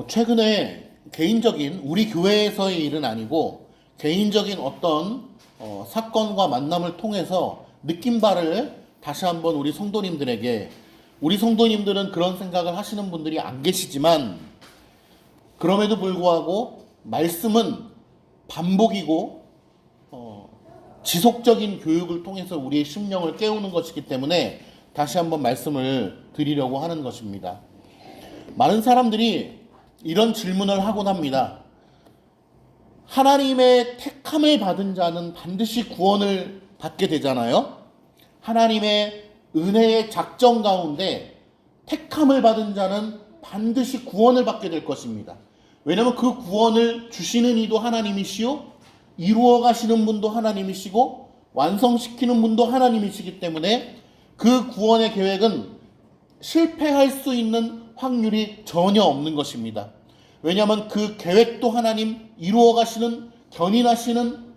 최근에 개인적인 우리 교회에서의 일은 아니고 개인적인 어떤 사건과 만남을 통해서 느낀 바를 다시 한번 우리 성도님들에게, 우리 성도님들은 그런 생각을 하시는 분들이 안 계시지만 그럼에도 불구하고 말씀은 반복이고 지속적인 교육을 통해서 우리의 심령을 깨우는 것이기 때문에 다시 한번 말씀을 드리려고 하는 것입니다. 많은 사람들이 이런 질문을 하곤 합니다. 하나님의 택함을 받은 자는 반드시 구원을 받게 되잖아요. 하나님의 은혜의 작정 가운데 택함을 받은 자는 반드시 구원을 받게 될 것입니다. 왜냐하면 그 구원을 주시는 이도 하나님이시요, 이루어 가시는 분도 하나님이시고 완성시키는 분도 하나님이시기 때문에 그 구원의 계획은 실패할 수 있는 확률이 전혀 없는 것입니다. 왜냐하면 그 계획도 하나님, 이루어 가시는, 견인하시는,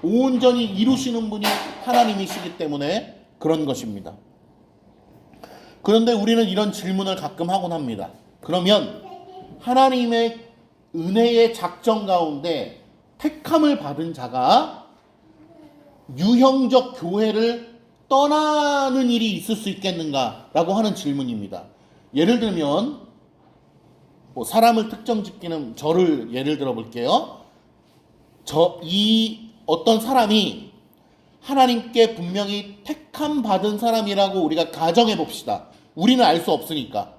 온전히 이루시는 분이 하나님이시기 때문에 그런 것입니다. 그런데 우리는 이런 질문을 가끔 하곤 합니다. 그러면 하나님의 은혜의 작정 가운데 택함을 받은 자가 유형적 교회를 떠나는 일이 있을 수 있겠는가라고 하는 질문입니다. 예를 들면 사람을 특정 짓기는 저를 예를 들어 볼게요. 어떤 사람이 하나님께 분명히 택함 받은 사람이라고 우리가 가정해 봅시다. 우리는 알 수 없으니까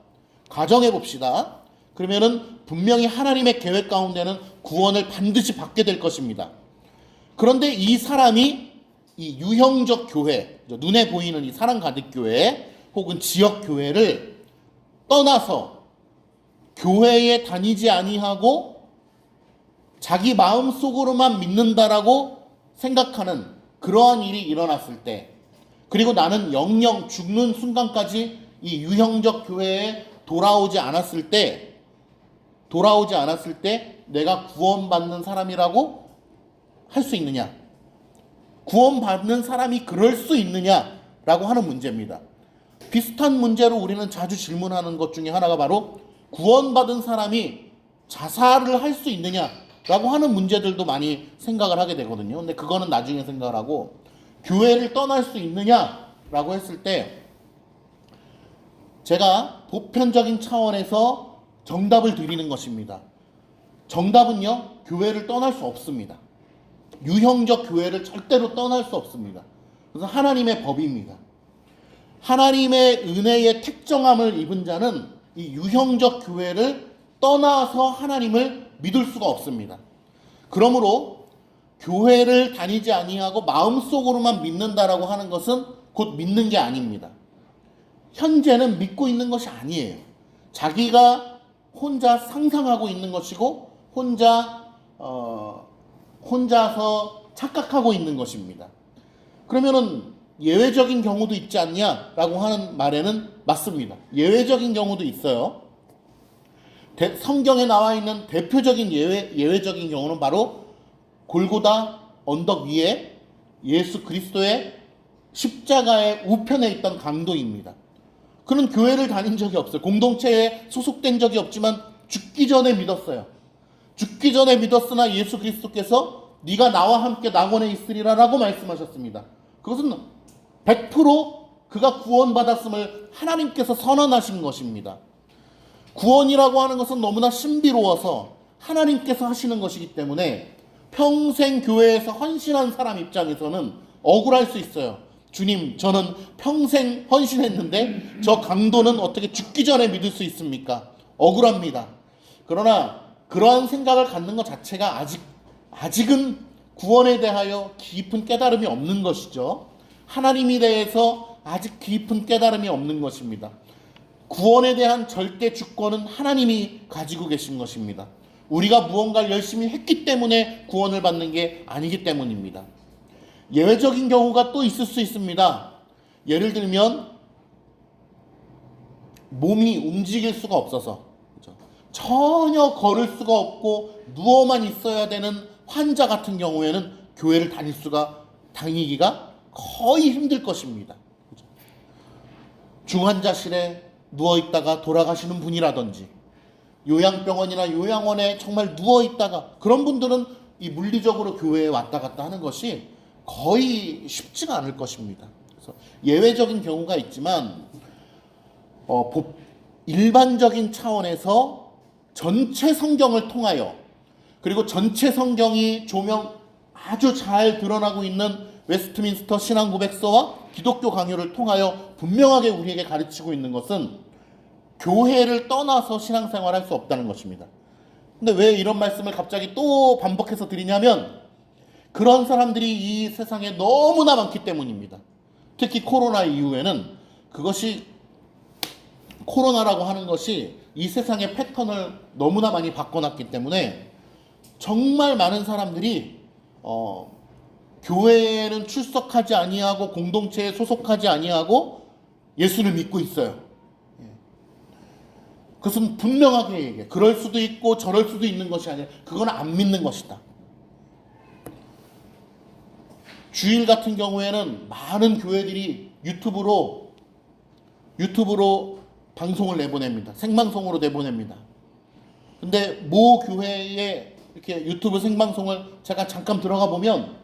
가정해 봅시다. 그러면은 분명히 하나님의 계획 가운데는 구원을 반드시 받게 될 것입니다. 그런데 이 사람이 이 유형적 교회, 눈에 보이는 이 사랑 가득 교회 혹은 지역 교회를 떠나서 교회에 다니지 아니하고 자기 마음속으로만 믿는다라고 생각하는 그러한 일이 일어났을 때, 그리고 나는 영영 죽는 순간까지 이 유형적 교회에 돌아오지 않았을 때 내가 구원받는 사람이라고 할 수 있느냐? 구원받는 사람이 그럴 수 있느냐라고 하는 문제입니다. 비슷한 문제로 우리는 자주 질문하는 것 중에 하나가 바로 구원받은 사람이 자살을 할 수 있느냐라고 하는 문제들도 많이 생각을 하게 되거든요. 근데 그거는 나중에 생각을 하고, 교회를 떠날 수 있느냐라고 했을 때 제가 보편적인 차원에서 정답을 드리는 것입니다. 정답은요, 교회를 떠날 수 없습니다. 유형적 교회를 절대로 떠날 수 없습니다. 그래서 하나님의 법입니다. 하나님의 은혜의 택정함을 입은 자는 이 유형적 교회를 떠나서 하나님을 믿을 수가 없습니다. 그러므로 교회를 다니지 아니하고 마음속으로만 믿는다라고 하는 것은 곧 믿는 게 아닙니다. 현재는 믿고 있는 것이 아니에요. 자기가 혼자 상상하고 있는 것이고 혼자서 착각하고 있는 것입니다. 그러면은 예외적인 경우도 있지 않냐라고 하는 말에는 맞습니다. 예외적인 경우도 있어요. 성경에 나와 있는 대표적인 예외적인 경우는 바로 골고다 언덕 위에 예수 그리스도의 십자가의 우편에 있던 강도입니다. 그는 교회를 다닌 적이 없어요. 공동체에 소속된 적이 없지만 죽기 전에 믿었어요. 죽기 전에 믿었으나 예수 그리스도께서 네가 나와 함께 낙원에 있으리라 라고 말씀하셨습니다. 그것은 100% 그가 구원받았음을 하나님께서 선언하신 것입니다. 구원이라고 하는 것은 너무나 신비로워서 하나님께서 하시는 것이기 때문에 평생 교회에서 헌신한 사람 입장에서는 억울할 수 있어요. 주님, 저는 평생 헌신했는데 저 강도는 어떻게 죽기 전에 믿을 수 있습니까? 억울합니다. 그러나 그러한 생각을 갖는 것 자체가 아직은 구원에 대하여 깊은 깨달음이 없는 것이죠. 하나님에 대해서 아직 깊은 깨달음이 없는 것입니다. 구원에 대한 절대 주권은 하나님이 가지고 계신 것입니다. 우리가 무언가를 열심히 했기 때문에 구원을 받는 게 아니기 때문입니다. 예외적인 경우가 또 있을 수 있습니다. 예를 들면 몸이 움직일 수가 없어서, 전혀 걸을 수가 없고 누워만 있어야 되는 환자 같은 경우에는 교회를 다니기가 거의 힘들 것입니다. 중환자실에 누워있다가 돌아가시는 분이라든지, 요양병원이나 요양원에 정말 누워 있다가 그런 분들은 이 물리적으로 교회에 왔다 갔다 하는 것이 거의 쉽지가 않을 것입니다. 그래서 예외적인 경우가 있지만 일반적인 차원에서 전체 성경을 통하여 그리고 전체 성경이 조명 아주 잘 드러나고 있는 웨스트민스터 신앙고백서와 기독교 강요를 통하여 분명하게 우리에게 가르치고 있는 것은 교회를 떠나서 신앙생활을 할 수 없다는 것입니다. 근데 왜 이런 말씀을 갑자기 또 반복해서 드리냐면 그런 사람들이 이 세상에 너무나 많기 때문입니다. 특히 코로나 이후에는 그것이 코로나라고 하는 것이 이 세상의 패턴을 너무나 많이 바꿔놨기 때문에 정말 많은 사람들이 교회에는 출석하지 아니하고 공동체에 소속하지 아니하고 예수를 믿고 있어요. 그것은 분명하게 얘기해. 그럴 수도 있고 저럴 수도 있는 것이 아니라 그건 안 믿는 것이다. 주일 같은 경우에는 많은 교회들이 유튜브로 방송을 내보냅니다. 생방송으로 내보냅니다. 근데 모 교회에 이렇게 유튜브 생방송을 제가 잠깐 들어가 보면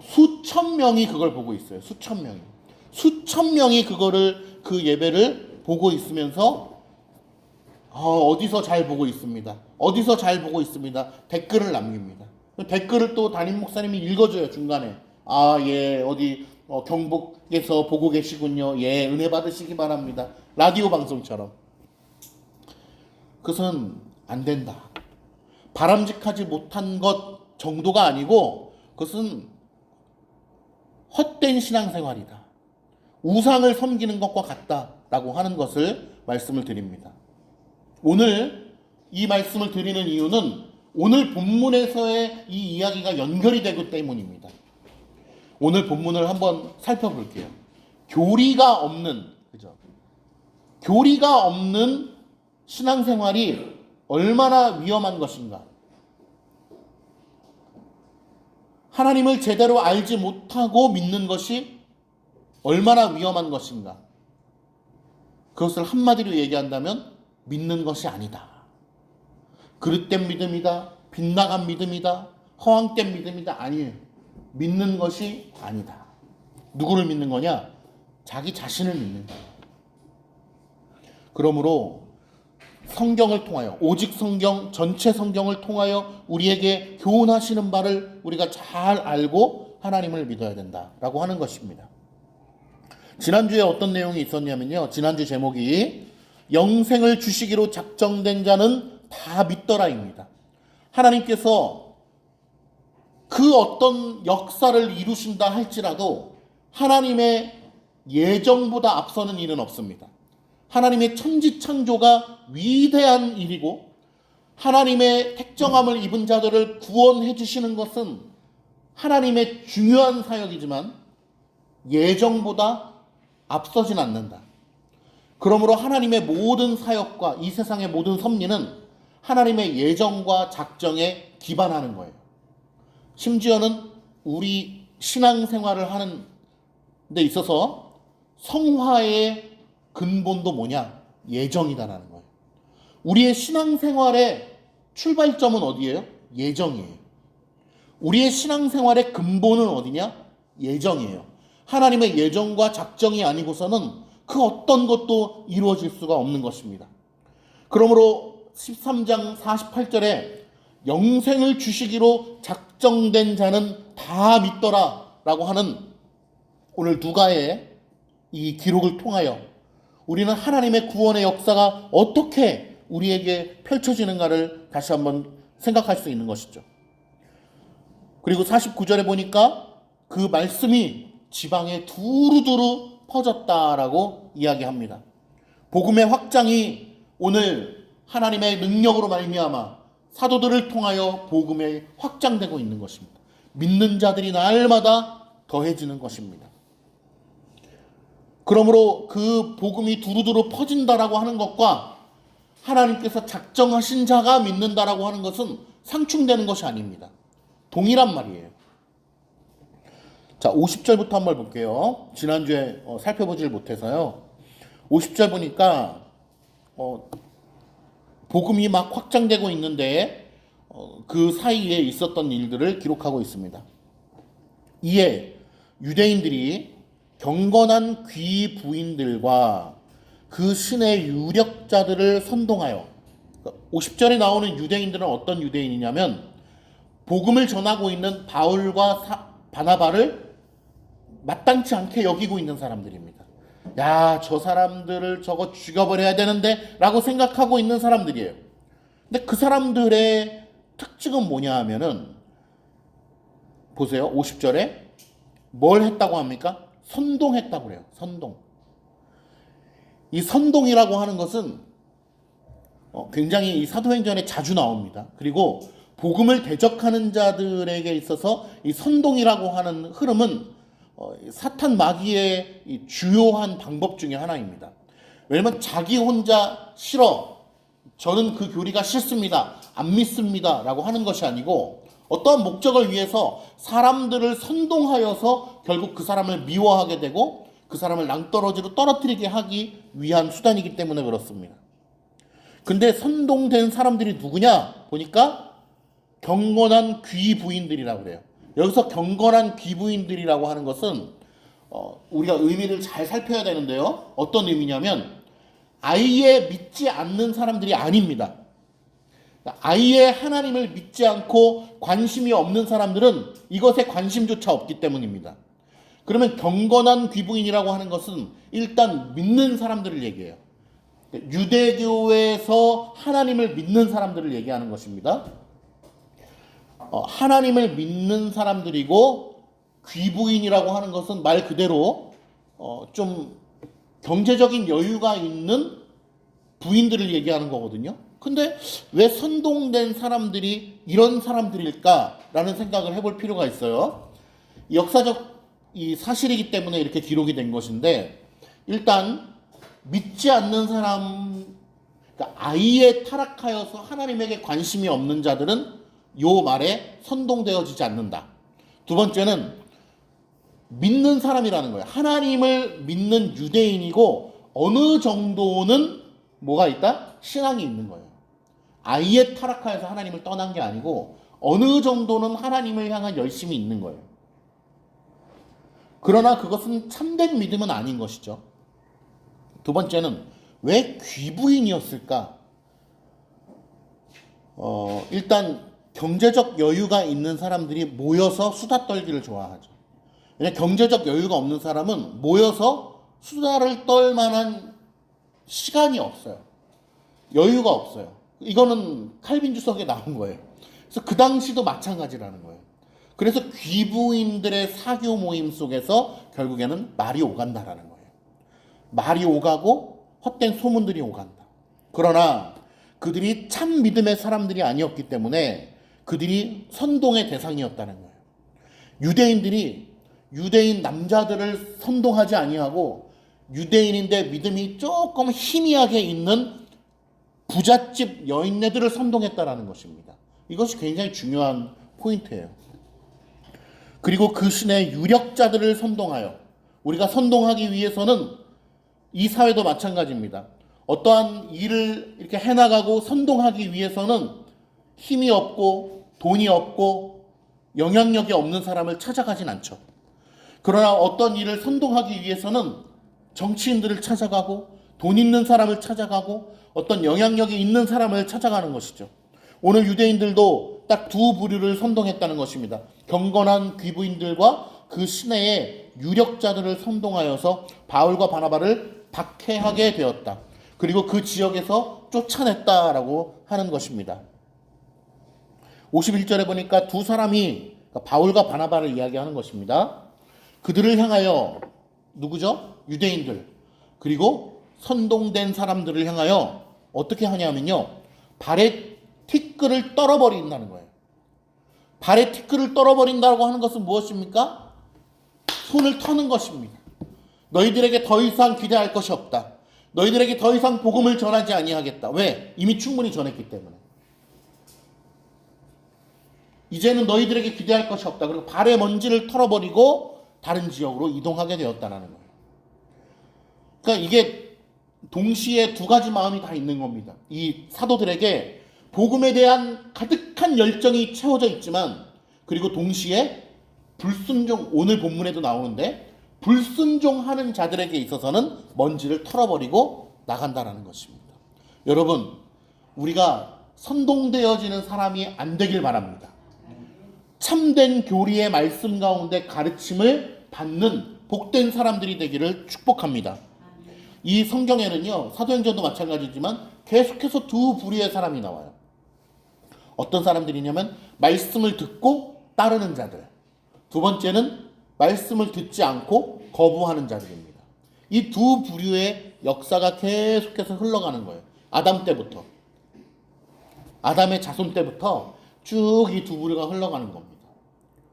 수천 명이 그걸 보고 있어요. 수천 명이 그 예배를 보고 있으면서 어디서 잘 보고 있습니다. 어디서 잘 보고 있습니다. 댓글을 남깁니다. 댓글을 또 담임 목사님이 읽어줘요. 중간에 예, 어디 경북에서 보고 계시군요. 예, 은혜 받으시기 바랍니다. 라디오 방송처럼. 그것은 안 된다. 바람직하지 못한 것 정도가 아니고 그것은 헛된 신앙생활이다. 우상을 섬기는 것과 같다라고 하는 것을 말씀을 드립니다. 오늘 이 말씀을 드리는 이유는 오늘 본문에서의 이 이야기가 연결이 되기 때문입니다. 오늘 본문을 한번 살펴볼게요. 교리가 없는 신앙생활이 얼마나 위험한 것인가. 하나님을 제대로 알지 못하고 믿는 것이 얼마나 위험한 것인가. 그것을 한마디로 얘기한다면 믿는 것이 아니다. 그릇된 믿음이다. 빗나간 믿음이다. 허황된 믿음이다. 아니에요. 믿는 것이 아니다. 누구를 믿는 거냐? 자기 자신을 믿는 거예요. 그러므로 성경을 통하여 오직 성경 전체 성경을 통하여 우리에게 교훈하시는 바를 우리가 잘 알고 하나님을 믿어야 된다라고 하는 것입니다. 지난주에 어떤 내용이 있었냐면요. 지난주 제목이 영생을 주시기로 작정된 자는 다 믿더라입니다. 하나님께서 그 어떤 역사를 이루신다 할지라도 하나님의 예정보다 앞서는 일은 없습니다. 하나님의 천지창조가 위대한 일이고 하나님의 택정함을 입은 자들을 구원해 주시는 것은 하나님의 중요한 사역이지만 예정보다 앞서진 않는다. 그러므로 하나님의 모든 사역과 이 세상의 모든 섭리는 하나님의 예정과 작정에 기반하는 거예요. 심지어는 우리 신앙생활을 하는 데 있어서 성화의 근본도 뭐냐? 예정이다라는 거예요. 우리의 신앙생활의 출발점은 어디예요? 예정이에요. 우리의 신앙생활의 근본은 어디냐? 예정이에요. 하나님의 예정과 작정이 아니고서는 그 어떤 것도 이루어질 수가 없는 것입니다. 그러므로 13장 48절에 영생을 주시기로 작정된 자는 다 믿더라 라고 하는 오늘 누가의 이 기록을 통하여 우리는 하나님의 구원의 역사가 어떻게 우리에게 펼쳐지는가를 다시 한번 생각할 수 있는 것이죠. 그리고 49절에 보니까 그 말씀이 지방에 두루두루 퍼졌다라고 이야기합니다. 복음의 확장이 오늘 하나님의 능력으로 말미암아 사도들을 통하여 복음에 확장되고 있는 것입니다. 믿는 자들이 날마다 더해지는 것입니다. 그러므로 그 복음이 두루두루 퍼진다라고 하는 것과 하나님께서 작정하신 자가 믿는다라고 하는 것은 상충되는 것이 아닙니다. 동일한 말이에요. 자, 50절부터 한번 볼게요. 지난주에 살펴보질 못해서요. 50절 보니까 복음이 막 확장되고 있는데 그 사이에 있었던 일들을 기록하고 있습니다. 이에 유대인들이 경건한 귀 부인들과 그 신의 유력자들을 선동하여, 50절에 나오는 유대인들은 어떤 유대인이냐면 복음을 전하고 있는 바울과 바나바를 마땅치 않게 여기고 있는 사람들입니다. 야, 저 사람들을 저거 죽여버려야 되는데 라고 생각하고 있는 사람들이에요. 근데 그 사람들의 특징은 뭐냐 하면은 보세요. 50절에 뭘 했다고 합니까? 선동했다고 그래요. 선동. 이 선동이라고 하는 것은 굉장히 이 사도행전에 자주 나옵니다. 그리고 복음을 대적하는 자들에게 있어서 이 선동이라고 하는 흐름은 사탄 마귀의 이 주요한 방법 중에 하나입니다. 왜냐면 자기 혼자 싫어, 저는 그 교리가 싫습니다, 안 믿습니다 라고 하는 것이 아니고 어떠한 목적을 위해서 사람들을 선동하여서 결국 그 사람을 미워하게 되고 그 사람을 낭떠러지로 떨어뜨리게 하기 위한 수단이기 때문에 그렇습니다. 근데 선동된 사람들이 누구냐 보니까 경건한 귀부인들이라고 그래요. 여기서 경건한 귀부인들이라고 하는 것은 우리가 의미를 잘 살펴야 되는데요. 어떤 의미냐면 아예 믿지 않는 사람들이 아닙니다. 아예 하나님을 믿지 않고 관심이 없는 사람들은 이것에 관심조차 없기 때문입니다. 그러면 경건한 귀부인이라고 하는 것은 일단 믿는 사람들을 얘기해요. 유대교에서 하나님을 믿는 사람들을 얘기하는 것입니다. 하나님을 믿는 사람들이고 귀부인이라고 하는 것은 말 그대로 좀 경제적인 여유가 있는 부인들을 얘기하는 거거든요. 근데 왜 선동된 사람들이 이런 사람들일까라는 생각을 해볼 필요가 있어요. 역사적 이 사실이기 때문에 이렇게 기록이 된 것인데, 일단 믿지 않는 사람, 그러니까 아예 타락하여서 하나님에게 관심이 없는 자들은 요 말에 선동되어지지 않는다. 두 번째는 믿는 사람이라는 거예요. 하나님을 믿는 유대인이고 어느 정도는 뭐가 있다? 신앙이 있는 거예요. 아예 타락하여서 하나님을 떠난 게 아니고 어느 정도는 하나님을 향한 열심이 있는 거예요. 그러나 그것은 참된 믿음은 아닌 것이죠. 두 번째는 왜 귀부인이었을까? 일단 경제적 여유가 있는 사람들이 모여서 수다 떨기를 좋아하죠. 왜냐하면 경제적 여유가 없는 사람은 모여서 수다를 떨 만한 시간이 없어요. 여유가 없어요. 이거는 칼빈 주석에 나온 거예요. 그래서 그 당시도 마찬가지라는 거예요. 그래서 귀부인들의 사교 모임 속에서 결국에는 말이 오간다라는 거예요. 말이 오가고 헛된 소문들이 오간다. 그러나 그들이 참 믿음의 사람들이 아니었기 때문에 그들이 선동의 대상이었다는 거예요. 유대인들이 유대인 남자들을 선동하지 아니하고 유대인인데 믿음이 조금 희미하게 있는 부잣집 여인네들을 선동했다라는 것입니다. 이것이 굉장히 중요한 포인트예요. 그리고 그 신의 유력자들을 선동하여, 우리가 선동하기 위해서는 이 사회도 마찬가지입니다. 어떠한 일을 이렇게 해나가고 선동하기 위해서는 힘이 없고 돈이 없고 영향력이 없는 사람을 찾아가진 않죠. 그러나 어떤 일을 선동하기 위해서는 정치인들을 찾아가고 돈 있는 사람을 찾아가고 어떤 영향력이 있는 사람을 찾아가는 것이죠. 오늘 유대인들도 딱 두 부류를 선동했다는 것입니다. 경건한 귀부인들과 그 시내의 유력자들을 선동하여서 바울과 바나바를 박해하게 되었다. 그리고 그 지역에서 쫓아냈다라고 하는 것입니다. 51절에 보니까 두 사람이 바울과 바나바를 이야기하는 것입니다. 그들을 향하여, 누구죠? 유대인들, 그리고 선동된 사람들을 향하여 어떻게 하냐면요, 발에 티끌을 떨어버린다는 거예요. 발에 티끌을 떨어버린다고 하는 것은 무엇입니까? 손을 터는 것입니다. 너희들에게 더 이상 기대할 것이 없다. 너희들에게 더 이상 복음을 전하지 아니하겠다. 왜? 이미 충분히 전했기 때문에. 이제는 너희들에게 기대할 것이 없다. 그리고 발의 먼지를 털어버리고 다른 지역으로 이동하게 되었다는 거예요. 그러니까 이게 동시에 두 가지 마음이 다 있는 겁니다. 이 사도들에게 복음에 대한 가득한 열정이 채워져 있지만, 그리고 동시에 불순종, 오늘 본문에도 나오는데 불순종하는 자들에게 있어서는 먼지를 털어버리고 나간다라는 것입니다. 여러분, 우리가 선동되어지는 사람이 안 되길 바랍니다. 참된 교리의 말씀 가운데 가르침을 받는 복된 사람들이 되기를 축복합니다. 이 성경에는요, 사도행전도 마찬가지지만 계속해서 두 부류의 사람이 나와요. 어떤 사람들이냐면 말씀을 듣고 따르는 자들, 두 번째는 말씀을 듣지 않고 거부하는 자들입니다. 이 두 부류의 역사가 계속해서 흘러가는 거예요. 아담 때부터, 아담의 자손 때부터 쭉 이 두 부류가 흘러가는 겁니다.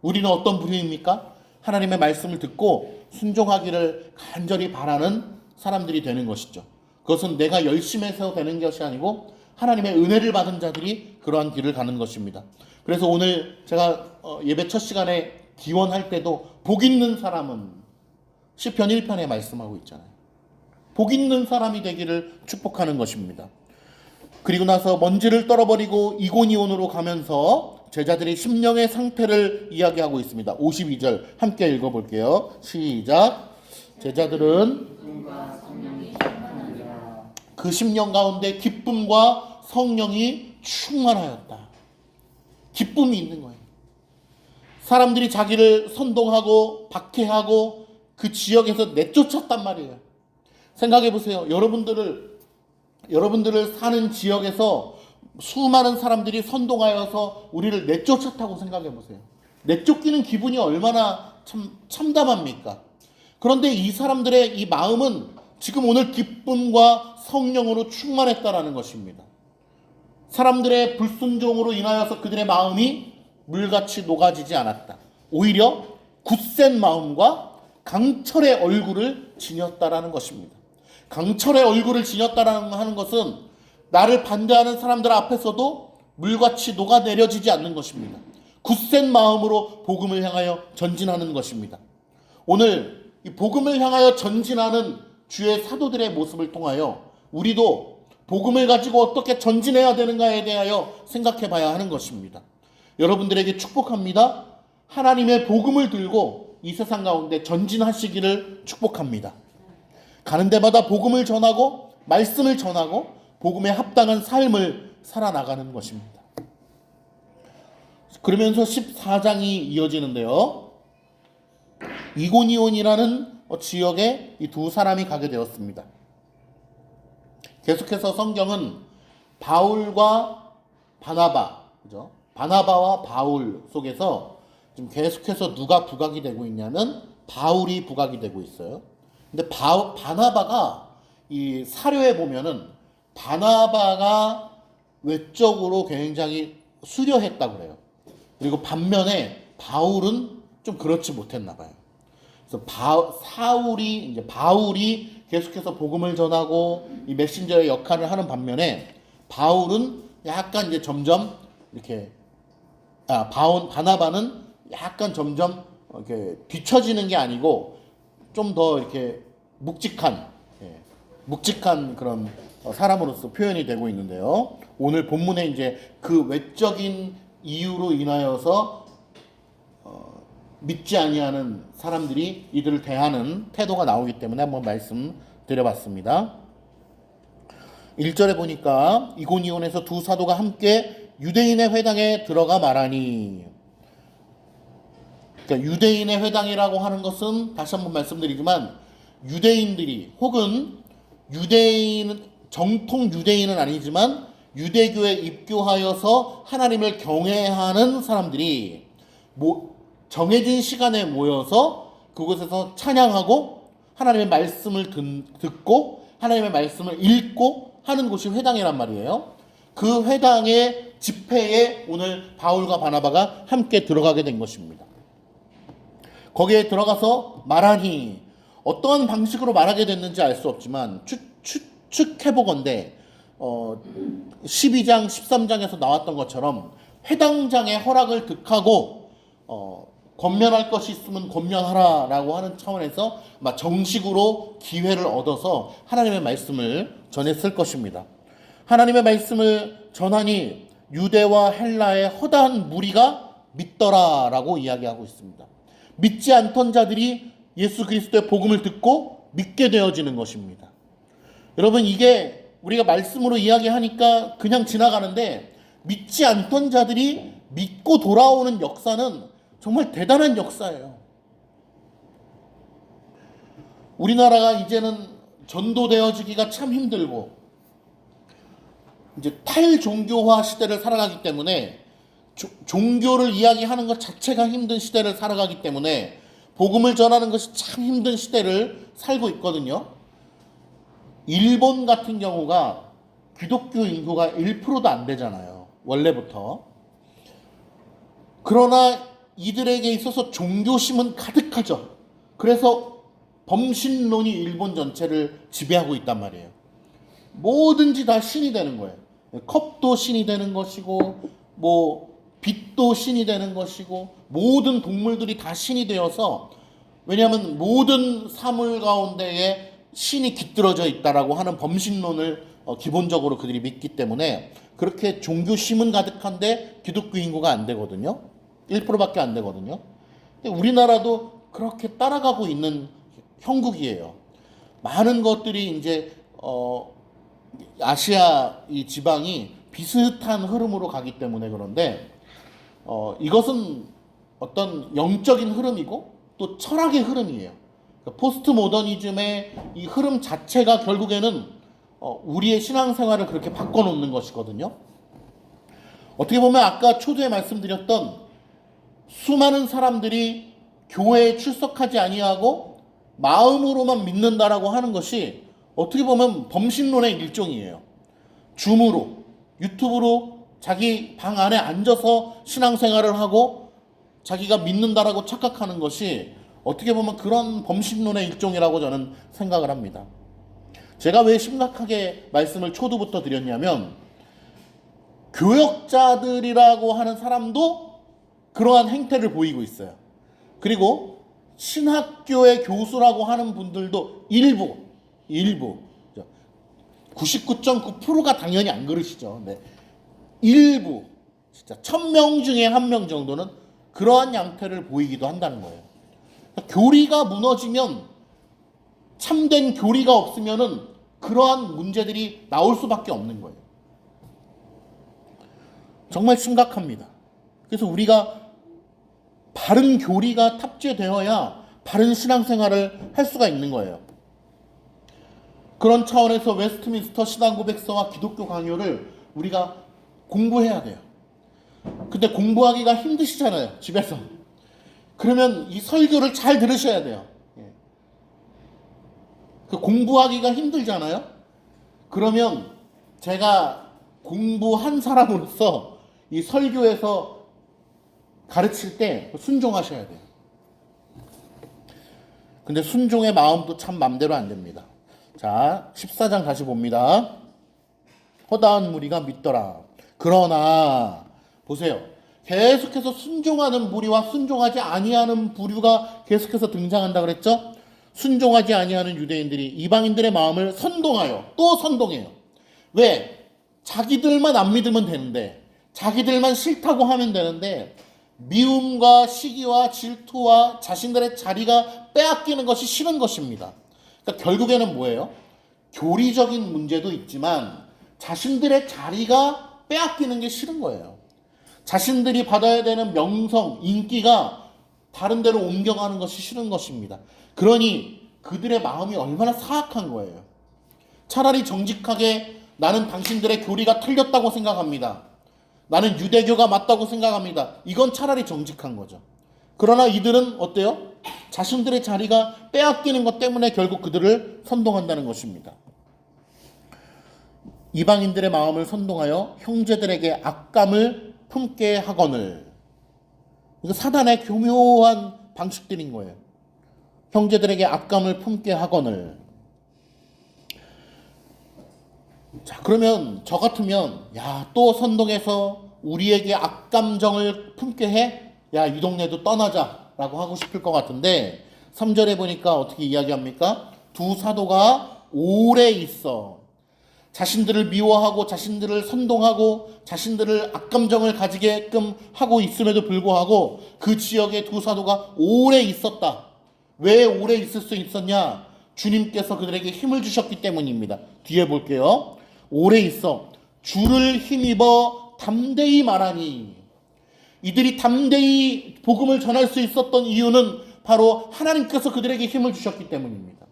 우리는 어떤 부류입니까? 하나님의 말씀을 듣고 순종하기를 간절히 바라는 사람들이 되는 것이죠. 그것은 내가 열심히 해서 되는 것이 아니고 하나님의 은혜를 받은 자들이 그러한 길을 가는 것입니다. 그래서 오늘 제가 예배 첫 시간에 기원할 때도 복 있는 사람은 시편 1편에 말씀하고 있잖아요. 복 있는 사람이 되기를 축복하는 것입니다. 그리고 나서 먼지를 떨어버리고 이고니온으로 가면서 제자들이 심령의 상태를 이야기하고 있습니다. 52절 함께 읽어볼게요. 시작. 제자들은 그 심령 가운데 기쁨과 성령이 충만하였다. 기쁨이 있는 거예요. 사람들이 자기를 선동하고 박해하고 그 지역에서 내쫓았단 말이에요. 생각해 보세요. 여러분들을 사는 지역에서 수많은 사람들이 선동하여서 우리를 내쫓았다고 생각해 보세요. 내쫓기는 기분이 얼마나 참담합니까? 그런데 이 사람들의 이 마음은 지금 오늘 기쁨과 성령으로 충만했다라는 것입니다. 사람들의 불순종으로 인하여서 그들의 마음이 물같이 녹아지지 않았다. 오히려 굳센 마음과 강철의 얼굴을 지녔다라는 것입니다. 강철의 얼굴을 지녔다라는 하는 것은 나를 반대하는 사람들 앞에서도 물같이 녹아내려지지 않는 것입니다. 굳센 마음으로 복음을 향하여 전진하는 것입니다. 오늘 이 복음을 향하여 전진하는 주의 사도들의 모습을 통하여 우리도 복음을 가지고 어떻게 전진해야 되는가에 대하여 생각해 봐야 하는 것입니다. 여러분들에게 축복합니다. 하나님의 복음을 들고 이 세상 가운데 전진하시기를 축복합니다. 가는 데마다 복음을 전하고 말씀을 전하고 복음에 합당한 삶을 살아나가는 것입니다. 그러면서 14장이 이어지는데요. 이고니온이라는 지역에 이 두 사람이 가게 되었습니다. 계속해서 성경은 바울과 바나바, 그죠? 바나바와 바울 속에서 지금 계속해서 누가 부각이 되고 있냐면 바울이 부각이 되고 있어요. 근데 바나바가 이 사료에 보면은 바나바가 외적으로 굉장히 수려했다고 그래요. 그리고 반면에 바울은 좀 그렇지 못했나 봐요. 그래서 바울이 계속해서 복음을 전하고 이 메신저의 역할을 하는 반면에 바울은 약간 이제 점점 이렇게 바나바는 약간 점점 이렇게 뒤처지는 게 아니고 좀 더 이렇게 묵직한 그런 사람으로서 표현이 되고 있는데요. 오늘 본문에 이제 그 외적인 이유로 인하여서 믿지 아니하는 사람들이 이들을 대하는 태도가 나오기 때문에 한번 말씀드려봤습니다. 1절에 보니까 이고니온에서 두 사도가 함께 유대인의 회당에 들어가 말하니, 그러니까 유대인의 회당이라고 하는 것은 다시 한번 말씀드리지만 유대인들이 혹은 정통 유대인은 아니지만 유대교에 입교하여서 하나님을 경외하는 사람들이 정해진 시간에 모여서 그곳에서 찬양하고 하나님의 말씀을 듣고 하나님의 말씀을 읽고 하는 곳이 회당이란 말이에요. 그 회당의 집회에 오늘 바울과 바나바가 함께 들어가게 된 것입니다. 거기에 들어가서 말하니, 어떠한 방식으로 말하게 됐는지 알 수 없지만 추측해보건대 12장 13장에서 나왔던 것처럼 회당장의 허락을 득하고 권면할 것이 있으면 권면하라라고 하는 차원에서 아마 정식으로 기회를 얻어서 하나님의 말씀을 전했을 것입니다. 하나님의 말씀을 전하니 유대와 헬라의 허다한 무리가 믿더라라고 이야기하고 있습니다. 믿지 않던 자들이 예수 그리스도의 복음을 듣고 믿게 되어지는 것입니다. 여러분, 이게 우리가 말씀으로 이야기하니까 그냥 지나가는데 믿지 않던 자들이 믿고 돌아오는 역사는 정말 대단한 역사예요. 우리나라가 이제는 전도되어지기가 참 힘들고 이제 탈종교화 시대를 살아가기 때문에 종교를 이야기하는 것 자체가 힘든 시대를 살아가기 때문에 복음을 전하는 것이 참 힘든 시대를 살고 있거든요. 일본 같은 경우가 기독교 인구가 1%도 안 되잖아요. 원래부터. 그러나 이들에게 있어서 종교심은 가득하죠. 그래서 범신론이 일본 전체를 지배하고 있단 말이에요. 뭐든지 다 신이 되는 거예요. 컵도 신이 되는 것이고 빛도 신이 되는 것이고 모든 동물들이 다 신이 되어서, 왜냐하면 모든 사물 가운데에 신이 깃들어져 있다라고 하는 범신론을 기본적으로 그들이 믿기 때문에 그렇게 종교심은 가득한데 기독교 인구가 안 되거든요. 1%밖에 안 되거든요. 근데 우리나라도 그렇게 따라가고 있는 형국이에요. 많은 것들이 이제 아시아 이 지방이 비슷한 흐름으로 가기 때문에 그런데 이것은 어떤 영적인 흐름이고 또 철학의 흐름이에요. 그러니까 포스트 모더니즘의 이 흐름 자체가 결국에는 우리의 신앙생활을 그렇게 바꿔놓는 것이거든요. 어떻게 보면 아까 초두에 말씀드렸던 수많은 사람들이 교회에 출석하지 아니하고 마음으로만 믿는다라고 하는 것이 어떻게 보면 범신론의 일종이에요. 줌으로, 유튜브로 자기 방 안에 앉아서 신앙생활을 하고 자기가 믿는다라고 착각하는 것이 어떻게 보면 그런 범신론의 일종이라고 저는 생각을 합니다. 제가 왜 심각하게 말씀을 초두부터 드렸냐면, 교역자들이라고 하는 사람도 그러한 행태를 보이고 있어요. 그리고 신학교의 교수라고 하는 분들도 일부 99.9%가 당연히 안 그러시죠. 네. 일부 진짜 1000명 중에 1명 정도는 그러한 양태를 보이기도 한다는 거예요. 교리가 무너지면, 참된 교리가 없으면은 그러한 문제들이 나올 수밖에 없는 거예요. 정말 심각합니다. 그래서 우리가 바른 교리가 탑재되어야 바른 신앙생활을 할 수가 있는 거예요. 그런 차원에서 웨스트민스터 신앙고백서와 기독교 강요를 우리가 공부해야 돼요. 근데 공부하기가 힘드시잖아요, 집에서. 그러면 이 설교를 잘 들으셔야 돼요. 그 공부하기가 힘들잖아요. 그러면 제가 공부한 사람으로서 이 설교에서 가르칠 때 순종하셔야 돼요. 근데 순종의 마음도 참 맘대로 안 됩니다. 자, 14장 다시 봅니다. 허다한 무리가 믿더라. 그러나 보세요. 계속해서 순종하는 무리와 순종하지 아니하는 부류가 계속해서 등장한다 그랬죠? 순종하지 아니하는 유대인들이 이방인들의 마음을 선동하여 또 선동해요. 왜? 자기들만 안 믿으면 되는데, 자기들만 싫다고 하면 되는데, 미움과 시기와 질투와 자신들의 자리가 빼앗기는 것이 싫은 것입니다. 그러니까 결국에는 뭐예요? 교리적인 문제도 있지만 자신들의 자리가 빼앗기는 게 싫은 거예요. 자신들이 받아야 되는 명성, 인기가 다른 데로 옮겨가는 것이 싫은 것입니다. 그러니 그들의 마음이 얼마나 사악한 거예요. 차라리 정직하게 나는 당신들의 교리가 틀렸다고 생각합니다. 나는 유대교가 맞다고 생각합니다. 이건 차라리 정직한 거죠. 그러나 이들은 어때요? 자신들의 자리가 빼앗기는 것 때문에 결국 그들을 선동한다는 것입니다. 이방인들의 마음을 선동하여 형제들에게 악감을 품게 하거늘. 이거 사단의 교묘한 방식들인 거예요. 형제들에게 악감을 품게 하거늘. 자, 그러면 저 같으면 또 선동해서 우리에게 악감정을 품게 해? 이 동네도 떠나자 라고 하고 싶을 것 같은데 3절에 보니까 어떻게 이야기합니까? 두 사도가 오래 있어. 자신들을 미워하고 자신들을 선동하고 자신들을 악감정을 가지게끔 하고 있음에도 불구하고 그 지역에 두 사도가 오래 있었다. 왜 오래 있을 수 있었냐? 주님께서 그들에게 힘을 주셨기 때문입니다. 뒤에 볼게요. 오래 있어 주를 힘입어 담대히 말하니. 이들이 담대히 복음을 전할 수 있었던 이유는 바로 하나님께서 그들에게 힘을 주셨기 때문입니다.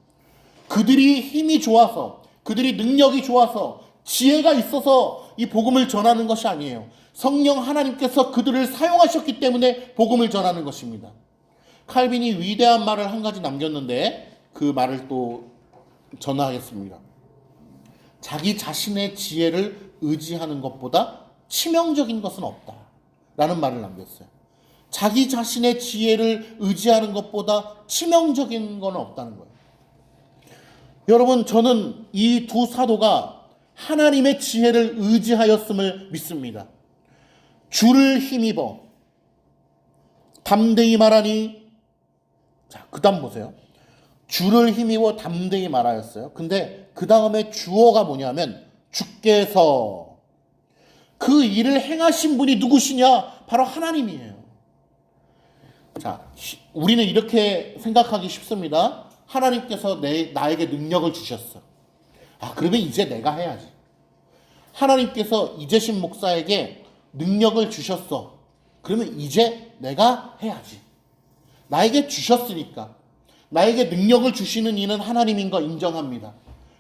그들이 힘이 좋아서, 그들이 능력이 좋아서, 지혜가 있어서 이 복음을 전하는 것이 아니에요. 성령 하나님께서 그들을 사용하셨기 때문에 복음을 전하는 것입니다. 칼빈이 위대한 말을 한 가지 남겼는데 그 말을 또 전하겠습니다. 자기 자신의 지혜를 의지하는 것보다 치명적인 것은 없다 라는 말을 남겼어요. 자기 자신의 지혜를 의지하는 것보다 치명적인 건 없다는 거예요. 여러분, 저는 이 두 사도가 하나님의 지혜를 의지하였음을 믿습니다. 주를 힘입어 담대히 말하니. 자, 그 다음 보세요. 주를 힘입어 담대히 말하였어요. 근데 그 다음에 주어가 뭐냐면 주께서. 그 일을 행하신 분이 누구시냐? 바로 하나님이에요. 자, 우리는 이렇게 생각하기 쉽습니다. 하나님께서 나에게 능력을 주셨어. 그러면 이제 내가 해야지. 하나님께서 이재신 목사에게 능력을 주셨어. 그러면 이제 내가 해야지. 나에게 주셨으니까. 나에게 능력을 주시는 이는 하나님인 거 인정합니다.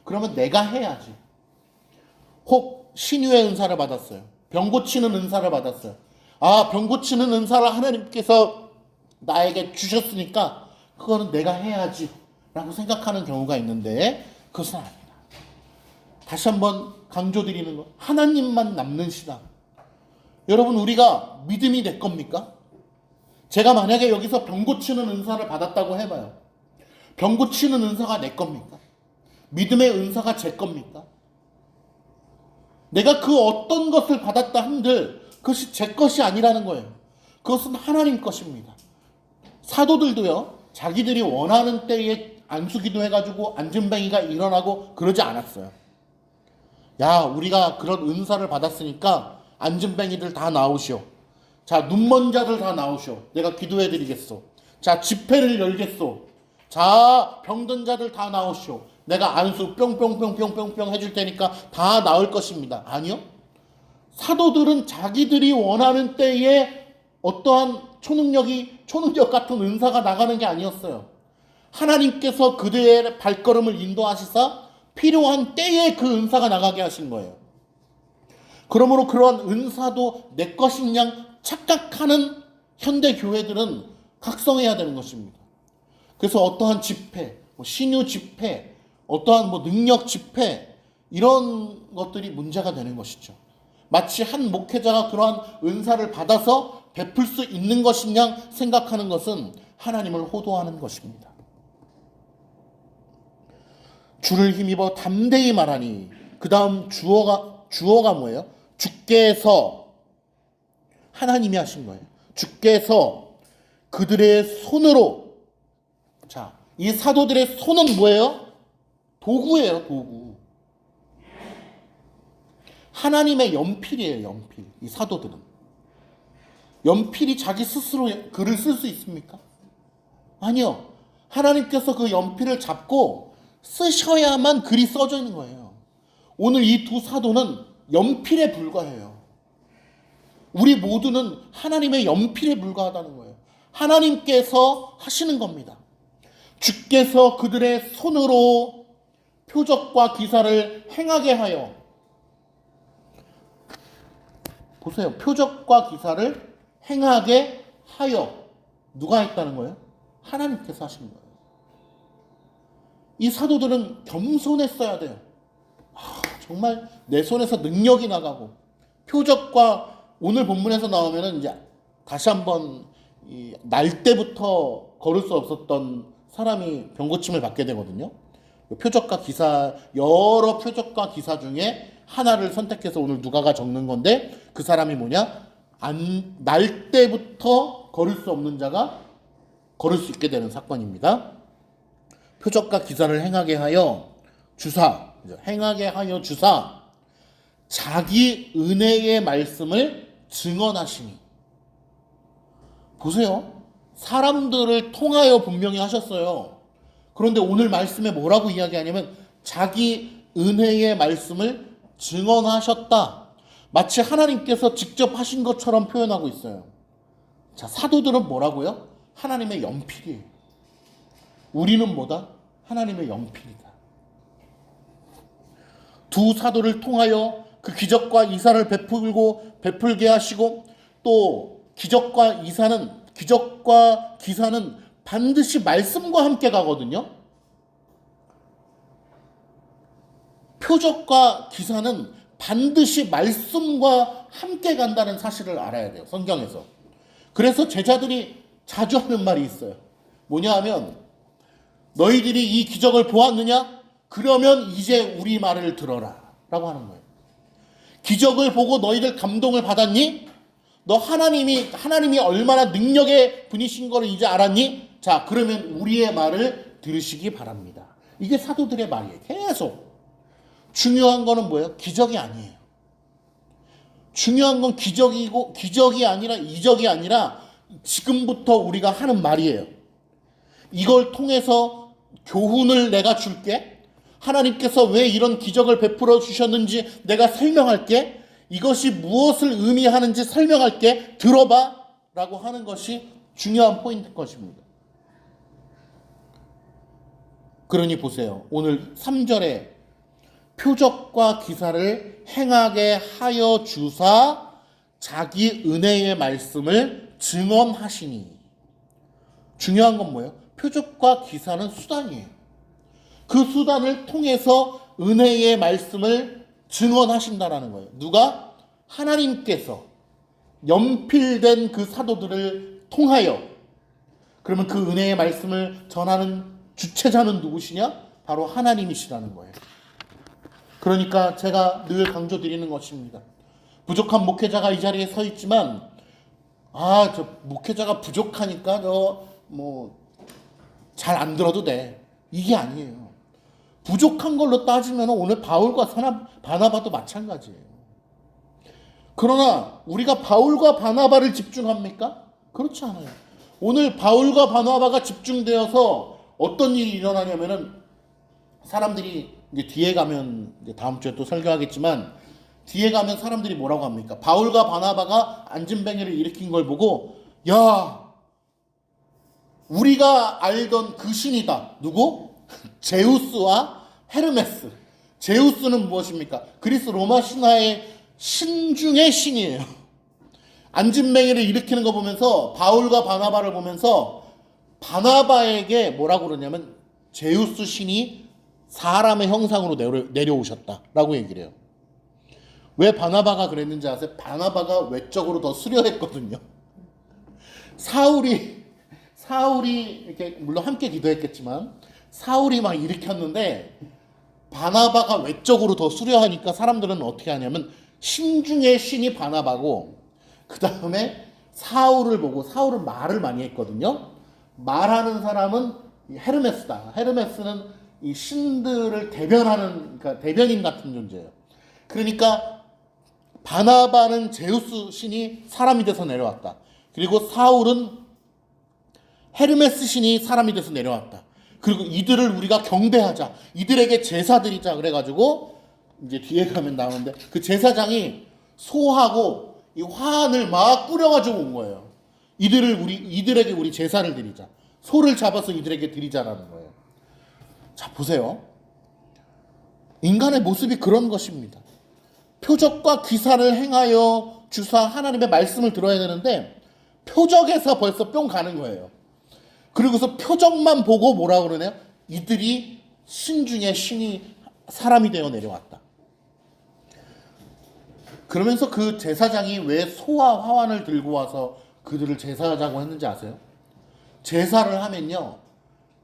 그러면 내가 해야지. 혹 신유의 은사를 받았어요. 병 고치는 은사를 받았어요. 병 고치는 은사를 하나님께서 나에게 주셨으니까 그거는 내가 해야지 라고 생각하는 경우가 있는데 그것은 아니다. 다시 한번 강조드리는 것, 하나님만 남는 신앙. 여러분, 우리가 믿음이 내 겁니까? 제가 만약에 여기서 병 고치는 은사를 받았다고 해봐요. 병 고치는 은사가 내 겁니까? 믿음의 은사가 제 겁니까? 내가 그 어떤 것을 받았다 한들 그것이 제 것이 아니라는 거예요. 그것은 하나님 것입니다. 사도들도요, 자기들이 원하는 때에 안수기도 해가지고 안진뱅이가 일어나고 그러지 않았어요. 야, 우리가 그런 은사를 받았으니까 안진뱅이들 다 나오시오. 자, 눈먼 자들 다 나오시오. 내가 기도해드리겠소. 자, 집회를 열겠소. 자, 병든 자들 다 나오시오. 내가 안수 뿅뿅뿅뿅뿅뿅 해줄 테니까 다 나을 것입니다. 아니요. 사도들은 자기들이 원하는 때에 어떠한 초능력 같은 은사가 나가는 게 아니었어요. 하나님께서 그들의 발걸음을 인도하시사 필요한 때에 그 은사가 나가게 하신 거예요. 그러므로 그러한 은사도 내 것인 양 착각하는 현대 교회들은 각성해야 되는 것입니다. 그래서 어떠한 집회, 신유 집회, 어떠한 능력 집회, 이런 것들이 문제가 되는 것이죠. 마치 한 목회자가 그러한 은사를 받아서 베풀 수 있는 것인 양 생각하는 것은 하나님을 호도하는 것입니다. 주를 힘입어 담대히 말하니. 그 다음 주어가 뭐예요? 주께서. 하나님이 하신 거예요. 주께서 그들의 손으로. 자, 이 사도들의 손은 뭐예요? 도구예요, 도구. 하나님의 연필이에요, 연필. 이 사도들은. 연필이 자기 스스로 글을 쓸 수 있습니까? 아니요. 하나님께서 그 연필을 잡고 쓰셔야만 글이 써져 있는 거예요. 오늘 이 두 사도는 연필에 불과해요. 우리 모두는 하나님의 연필에 불과하다는 거예요. 하나님께서 하시는 겁니다. 주께서 그들의 손으로 표적과 기사를 행하게 하여. 보세요. 표적과 기사를 행하게 하여. 누가 했다는 거예요? 하나님께서 하신 거예요. 이 사도들은 겸손했어야 돼요. 정말 내 손에서 능력이 나가고 표적과, 오늘 본문에서 나오면은 이제 다시 한번 날 때부터 걸을 수 없었던 사람이 병고침을 받게 되거든요. 표적과 기사, 여러 표적과 기사 중에 하나를 선택해서 오늘 누가가 적는 건데, 그 사람이 뭐냐? 날 때부터 걸을 수 없는 자가 걸을 수 있게 되는 사건입니다. 표적과 기사를 행하게 하여 주사, 행하게 하여 주사, 자기 은혜의 말씀을 증언하시니. 보세요. 사람들을 통하여 분명히 하셨어요. 그런데 오늘 말씀에 뭐라고 이야기하냐면 자기 은혜의 말씀을 증언하셨다. 마치 하나님께서 직접 하신 것처럼 표현하고 있어요. 자, 사도들은 뭐라고요? 하나님의 연필이에요. 우리는 뭐다? 하나님의 연필이다. 두 사도를 통하여 그 기적과 이사를 베풀게 하시고, 또 기적과 기사는 반드시 말씀과 함께 가거든요. 표적과 기사는 반드시 말씀과 함께 간다는 사실을 알아야 돼요. 성경에서. 그래서 제자들이 자주 하는 말이 있어요. 뭐냐 하면, 너희들이 이 기적을 보았느냐? 그러면 이제 우리 말을 들어라 라고 하는 거예요. 기적을 보고 너희들 감동을 받았니? 너 하나님이 얼마나 능력의 분이신 거를 이제 알았니? 자, 그러면 우리의 말을 들으시기 바랍니다. 이게 사도들의 말이에요. 계속. 중요한 거는 뭐예요? 기적이 아니에요. 중요한 건 기적이 아니라 이적이 아니라 지금부터 우리가 하는 말이에요. 이걸 통해서 교훈을 내가 줄게. 하나님께서 왜 이런 기적을 베풀어 주셨는지 내가 설명할게. 이것이 무엇을 의미하는지 설명할게. 들어봐 라고 하는 것이 중요한 포인트인 것입니다. 그러니 보세요. 오늘 3절에 표적과 기사를 행하게 하여 주사 자기 은혜의 말씀을 증언하시니. 중요한 건 뭐예요? 표적과 기사는 수단이에요. 그 수단을 통해서 은혜의 말씀을 증언하신다라는 거예요. 누가? 하나님께서 연필된 그 사도들을 통하여. 그러면 그 은혜의 말씀을 전하는 주체자는 누구시냐? 바로 하나님이시라는 거예요. 그러니까 제가 늘 강조드리는 것입니다. 부족한 목회자가 이 자리에 서 있지만, 저 목회자가 부족하니까 잘 안 들어도 돼. 이게 아니에요. 부족한 걸로 따지면 오늘 바울과 바나바도 마찬가지예요. 그러나 우리가 바울과 바나바를 집중합니까? 그렇지 않아요. 오늘 바울과 바나바가 집중되어서 어떤 일이 일어나냐면은, 사람들이 이제 뒤에 가면, 이제 다음 주에 또 설교하겠지만, 뒤에 가면 사람들이 뭐라고 합니까? 바울과 바나바가 안진뱅이를 일으킨 걸 보고, 야, 우리가 알던 그 신이다. 누구? 제우스와 헤르메스. 제우스는 무엇입니까? 그리스 로마 신화의 신 중의 신이에요. 안진뱅이를 일으키는 거 보면서, 바울과 바나바를 보면서 바나바에게 뭐라고 그러냐면 제우스 신이 사람의 형상으로 내려오셨다라고 얘기를 해요. 왜 바나바가 그랬는지 아세요? 바나바가 외적으로 더 수려했거든요. 사울이 이렇게 물론 함께 기도했겠지만 사울이 막 일으켰는데, 바나바가 외적으로 더 수려하니까 사람들은 어떻게 하냐면 신중의 신이 바나바고, 그 다음에 사울을 보고, 사울은 말을 많이 했거든요. 말하는 사람은 헤르메스다. 헤르메스는 이 신들을 대변하는, 그러니까 대변인 같은 존재예요. 그러니까 바나바는 제우스 신이 사람이 돼서 내려왔다. 그리고 사울은 헤르메스 신이 사람이 돼서 내려왔다. 그리고 이들을 우리가 경배하자. 이들에게 제사 드리자. 그래가지고 이제 뒤에 가면 나오는데, 그 제사장이 소하고 이 화환을 막 뿌려가지고 온 거예요. 이들에게 우리 제사를 드리자. 소를 잡아서 이들에게 드리자라는 거예요. 자, 보세요. 인간의 모습이 그런 것입니다. 표적과 기사를 행하여 주사 하나님의 말씀을 들어야 되는데, 표적에서 벌써 뿅 가는 거예요. 그리고서 표적만 보고 뭐라 그러네요? 이들이 신 중에 신이 사람이 되어 내려왔다. 그러면서 그 제사장이 왜 소와 화환을 들고 와서 그들을 제사하자고 했는지 아세요? 제사를 하면요,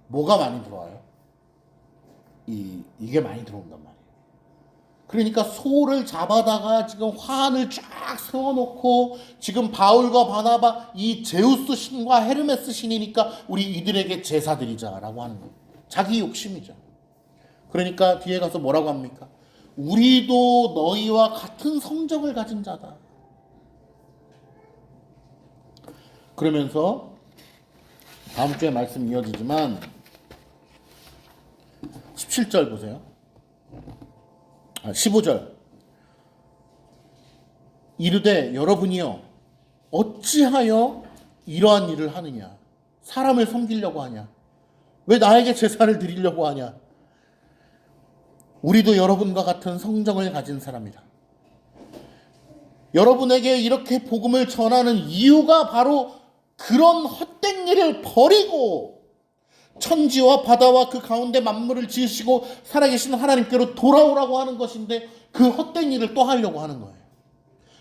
뭐가 많이 들어와요? 이게 많이 들어온단 말이에요. 그러니까 소를 잡아다가 지금 화환을 쫙 세워놓고 지금 바울과 바나바 이 제우스 신과 헤르메스 신이니까 우리 이들에게 제사 드리자라고 하는 거예요. 자기 욕심이죠. 그러니까 뒤에 가서 뭐라고 합니까? 우리도 너희와 같은 성정을 가진 자다. 그러면서 다음 주에 말씀 이어지지만 17절 보세요. 15절. 이르되 여러분이여 어찌하여 이러한 일을 하느냐? 사람을 섬기려고 하냐? 왜 나에게 제사를 드리려고 하냐? 우리도 여러분과 같은 성정을 가진 사람이다. 여러분에게 이렇게 복음을 전하는 이유가 바로 그런 헛된 일을 버리고 천지와 바다와 그 가운데 만물을 지으시고 살아계신 하나님께로 돌아오라고 하는 것인데 그 헛된 일을 또 하려고 하는 거예요.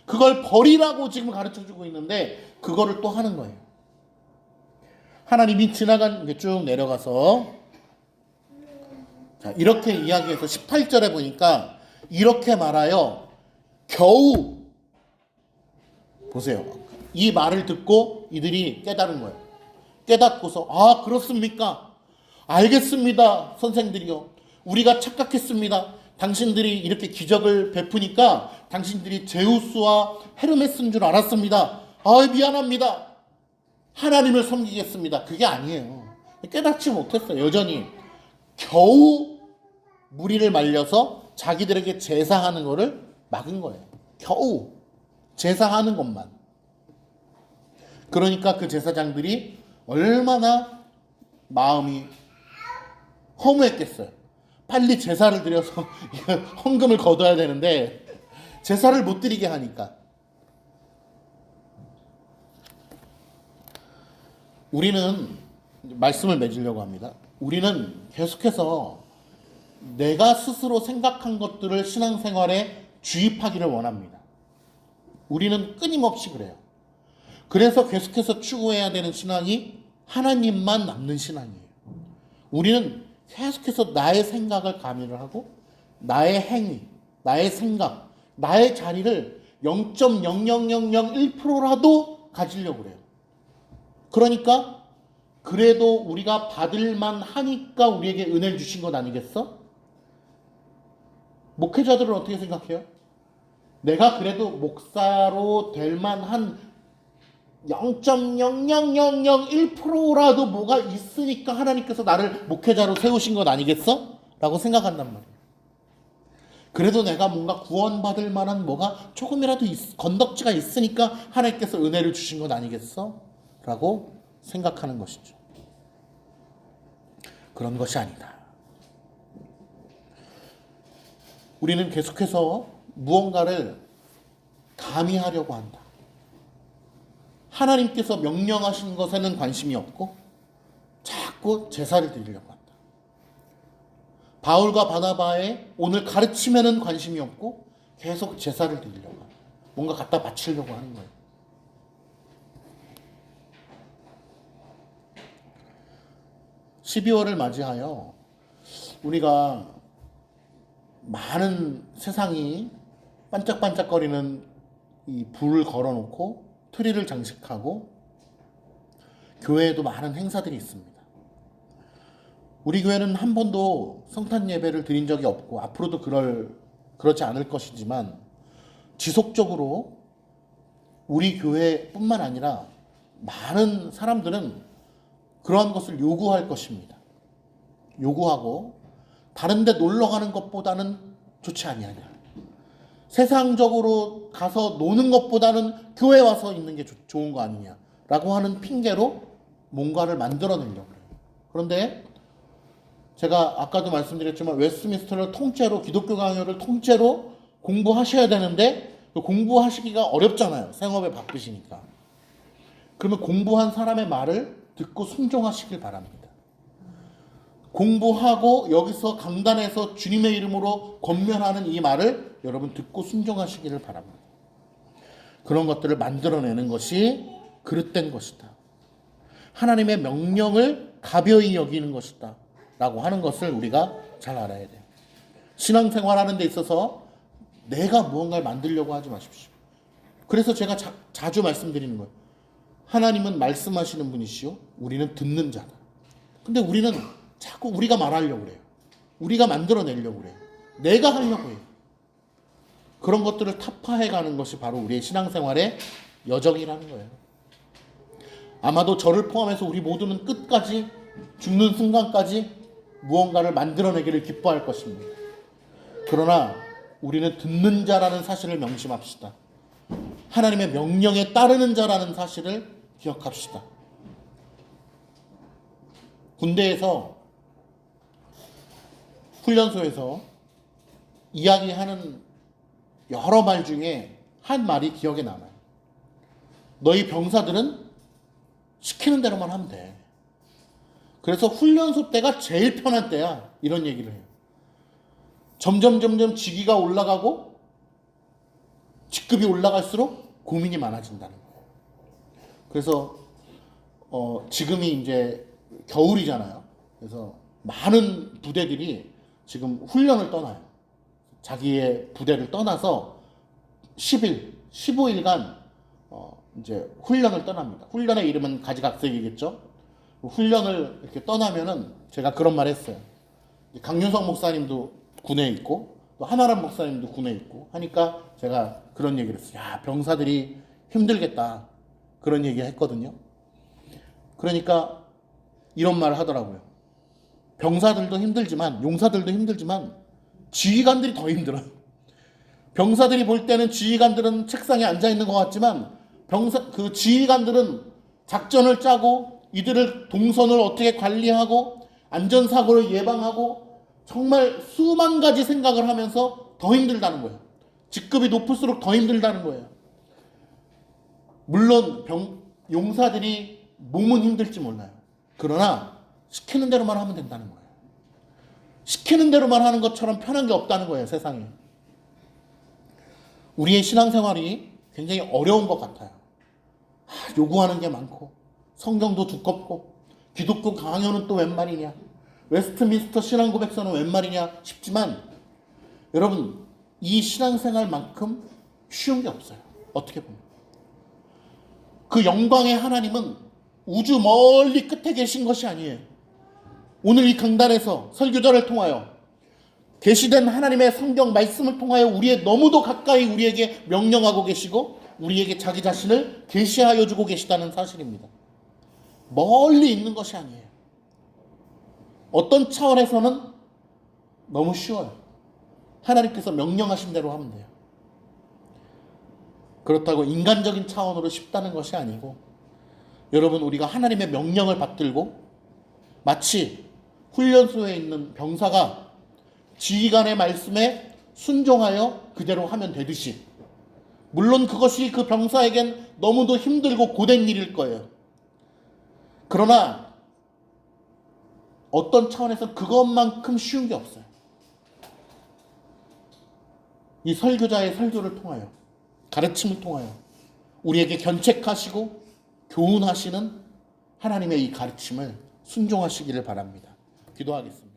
그걸 버리라고 지금 가르쳐주고 있는데 그거를 또 하는 거예요. 하나님이 지나간 게 쭉 내려가서 자, 이렇게 이야기해서 18절에 보니까 이렇게 말하여 겨우 보세요. 이 말을 듣고 이들이 깨달은 거예요. 깨닫고서 아 그렇습니까? 알겠습니다. 선생들이요. 우리가 착각했습니다. 당신들이 이렇게 기적을 베푸니까 당신들이 제우스와 헤르메스인 줄 알았습니다. 아 미안합니다. 하나님을 섬기겠습니다. 그게 아니에요. 깨닫지 못했어요. 여전히 겨우 무리를 말려서 자기들에게 제사하는 것을 막은 거예요. 겨우 제사하는 것만. 그러니까 그 제사장들이 얼마나 마음이 허무했겠어요. 빨리 제사를 드려서 헌금을 거둬야 되는데 제사를 못 드리게 하니까. 우리는 말씀을 맺으려고 합니다. 우리는 계속해서 내가 스스로 생각한 것들을 신앙생활에 주입하기를 원합니다. 우리는 끊임없이 그래요. 그래서 계속해서 추구해야 되는 신앙이 하나님만 남는 신앙이에요. 우리는 계속해서 나의 생각을 가미를 하고 나의 행위, 나의 생각, 나의 자리를 0.00001%라도 가지려고 그래요. 그러니까 그래도 우리가 받을만 하니까 우리에게 은혜를 주신 것 아니겠어? 목회자들은 어떻게 생각해요? 내가 그래도 목사로 될 만한 0.00001%라도 뭐가 있으니까 하나님께서 나를 목회자로 세우신 것 아니겠어? 라고 생각한단 말이에요. 그래도 내가 뭔가 구원받을 만한 뭐가 조금이라도 건덕지가 있으니까 하나님께서 은혜를 주신 것 아니겠어? 라고 생각하는 것이죠. 그런 것이 아니다. 우리는 계속해서 무언가를 가미하려고 한다. 하나님께서 명령하신 것에는 관심이 없고 자꾸 제사를 드리려고 한다. 바울과 바나바의 오늘 가르침에는 관심이 없고 계속 제사를 드리려고 한다. 뭔가 갖다 바치려고 하는 거예요. (12월을) 맞이하여 우리가 많은 세상이 반짝반짝거리는 이 불을 걸어놓고 트리를 장식하고 교회에도 많은 행사들이 있습니다. 우리 교회는 한 번도 성탄 예배를 드린 적이 없고 앞으로도 그렇지 않을 것이지만 지속적으로 우리 교회뿐만 아니라 많은 사람들은 그러한 것을 요구할 것입니다. 요구하고 다른 데 놀러 가는 것보다는 좋지 아니하냐. 세상적으로 가서 노는 것보다는 교회 와서 있는 게 좋은 거 아니냐라고 하는 핑계로 뭔가를 만들어내려고 해요. 그런데 제가 아까도 말씀드렸지만 웨스트민스터를 통째로 기독교 강요를 통째로 공부하셔야 되는데 공부하시기가 어렵잖아요. 생업에 바쁘시니까. 그러면 공부한 사람의 말을 듣고 순종하시길 바랍니다. 공부하고 여기서 강단에서 주님의 이름으로 권면하는 이 말을 여러분 듣고 순종하시기를 바랍니다. 그런 것들을 만들어내는 것이 그릇된 것이다. 하나님의 명령을 가벼이 여기는 것이다. 라고 하는 것을 우리가 잘 알아야 돼요. 신앙생활하는 데 있어서 내가 무언가를 만들려고 하지 마십시오. 그래서 제가 자주 말씀드리는 거예요. 하나님은 말씀하시는 분이시요, 우리는 듣는 자다. 근데 우리는 자꾸 우리가 말하려고 그래요. 우리가 만들어내려고 그래요. 내가 하려고 해요. 그런 것들을 타파해가는 것이 바로 우리의 신앙생활의 여정이라는 거예요. 아마도 저를 포함해서 우리 모두는 끝까지, 죽는 순간까지 무언가를 만들어내기를 기뻐할 것입니다. 그러나 우리는 듣는 자라는 사실을 명심합시다. 하나님의 명령에 따르는 자라는 사실을 기억합시다. 군대에서, 훈련소에서 이야기하는 여러 말 중에 한 말이 기억에 남아요. 너희 병사들은 시키는 대로만 하면 돼. 그래서 훈련소 때가 제일 편한 때야. 이런 얘기를 해요. 점점 직위가 올라가고 직급이 올라갈수록 고민이 많아진다는 거예요. 그래서 지금이 이제 겨울이잖아요. 그래서 많은 부대들이 지금 훈련을 떠나요. 자기의 부대를 떠나서 10일, 15일간 이제 훈련을 떠납니다. 훈련의 이름은 가지각색이겠죠. 훈련을 이렇게 떠나면은 제가 그런 말 했어요. 강윤석 목사님도 군에 있고 또 한아람 목사님도 군에 있고 하니까 제가 그런 얘기를 했어요. 야, 병사들이 힘들겠다. 그런 얘기 했거든요. 그러니까 이런 말을 하더라고요. 병사들도 힘들지만, 용사들도 힘들지만 지휘관들이 더 힘들어요. 병사들이 볼 때는 지휘관들은 책상에 앉아 있는 것 같지만 그 지휘관들은 작전을 짜고 이들을 동선을 어떻게 관리하고 안전사고를 예방하고 정말 수만 가지 생각을 하면서 더 힘들다는 거예요. 직급이 높을수록 더 힘들다는 거예요. 물론 용사들이 몸은 힘들지 몰라요. 그러나 시키는 대로만 하면 된다는 거예요. 시키는 대로만 하는 것처럼 편한 게 없다는 거예요, 세상에. 우리의 신앙생활이 굉장히 어려운 것 같아요. 요구하는 게 많고 성경도 두껍고 기독교 강요는 또 웬 말이냐, 웨스트민스터 신앙고백서는 웬 말이냐 싶지만 여러분, 이 신앙생활만큼 쉬운 게 없어요. 어떻게 보면 그 영광의 하나님은 우주 멀리 끝에 계신 것이 아니에요. 오늘 이 강단에서 설교자를 통하여 계시된 하나님의 성경 말씀을 통하여 우리의 너무도 가까이 우리에게 명령하고 계시고 우리에게 자기 자신을 계시하여 주고 계시다는 사실입니다. 멀리 있는 것이 아니에요. 어떤 차원에서는 너무 쉬워요. 하나님께서 명령하신 대로 하면 돼요. 그렇다고 인간적인 차원으로 쉽다는 것이 아니고, 여러분, 우리가 하나님의 명령을 받들고 마치 훈련소에 있는 병사가 지휘관의 말씀에 순종하여 그대로 하면 되듯이, 물론 그것이 그 병사에겐 너무도 힘들고 고된 일일 거예요. 그러나 어떤 차원에서 그것만큼 쉬운 게 없어요. 이 설교자의 설교를 통하여, 가르침을 통하여 우리에게 견책하시고 교훈하시는 하나님의 이 가르침을 순종하시기를 바랍니다. 기도하겠습니다.